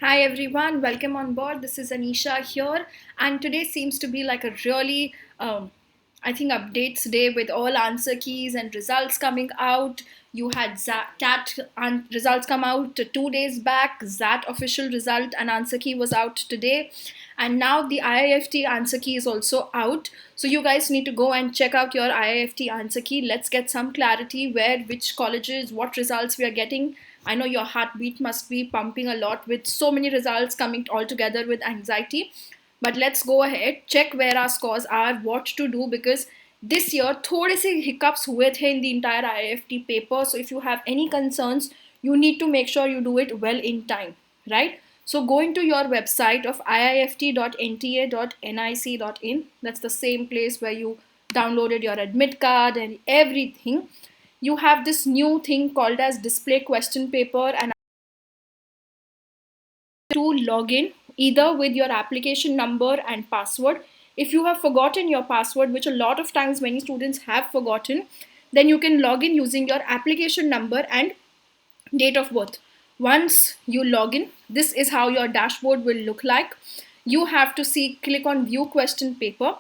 Hi everyone, welcome on board. This is Anisha here, and today seems to be like a really, I think, updates day with all answer keys and results coming out. You had CAT results come out 2 days back, ZAT official result and answer key was out today, and now the IIFT answer key is also out. So you guys need to go and check out your IIFT answer key. Let's get some clarity where, which colleges, what results we are getting. I know your heartbeat must be pumping a lot with so many results coming all together with anxiety. But let's go ahead, check where our scores are, what to do, because this year थोड़े से hiccups हुए थे in the entire IIFT paper. So if you have any concerns, you need to make sure you do it well in time, right? So going to your website of iift.nta.nic.in, that's the same place where you downloaded your admit card and everything. You have this new thing called as display question paper, and to log in either with your application number and password. If you have forgotten your password, which a lot of times many students have forgotten, then you can log in using your application number and date of birth. Once you log in, this is how your dashboard will look like. You have to see, click on view question paper,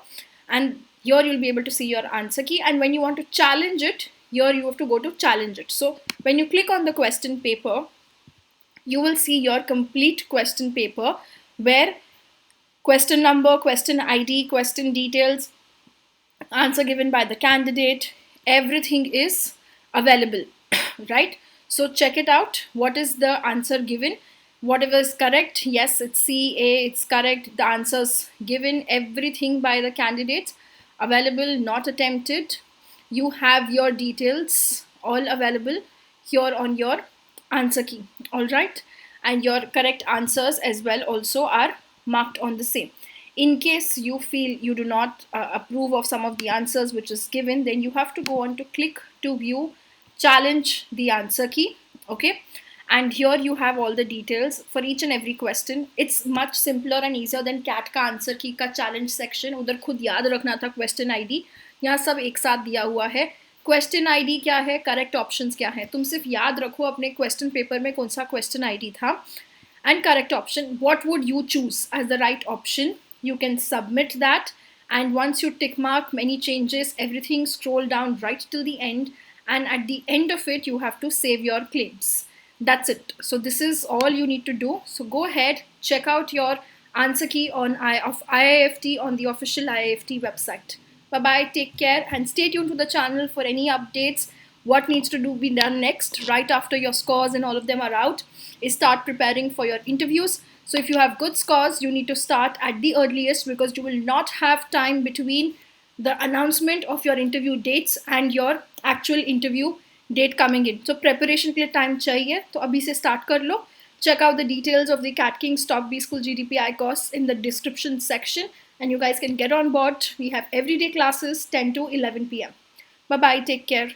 and here you'll be able to see your answer key. And when you want to challenge it, here you have to go to challenge it. So when you click on the question paper, you will see your complete question paper where question number, question ID, question details, answer given by the candidate, everything is available, right? So check it out. What is the answer given? Whatever is correct, yes, it's CA, it's correct. The answers given, everything by the candidates available, not attempted. You have your details all available here on your answer key, all right? And your correct answers as well also are marked on the same. In case you feel you do not approve of some of the answers which is given, then you have to go on to click to view challenge the answer key, okay? And here you have all the details for each and every question. It's much simpler and easier than CAT का answer key का challenge section. उधर खुद याद रखना था question ID. यहाँ सब एक साथ दिया हुआ है. क्वेश्चन आईडी क्या है, करेक्ट ऑप्शंस क्या है, तुम सिर्फ याद रखो अपने क्वेश्चन पेपर में कौन सा क्वेश्चन आईडी था and correct option. What would you choose as the right option? You can submit that, and once you tick mark many changes, everything, scroll down right till the end, and at the end of it you have to save your claims. That's it. So this is all you need to do. So go ahead, check out your answer key on IIFT on the official IIFT website. Bye bye, take care, and stay tuned to the channel for any updates. What needs to be done next right after your scores and all of them are out is start preparing for your interviews. So if you have good scores, you need to start at the earliest, because you will not have time between the announcement of your interview dates and your actual interview date coming in. So preparation के लिए time चाहिए, तो अभी से start कर लो. Check out the details of the Cat King's Top B School GDPI course in the description section, and you guys can get on board. We have everyday classes 10 to 11 p.m. Bye bye, take care.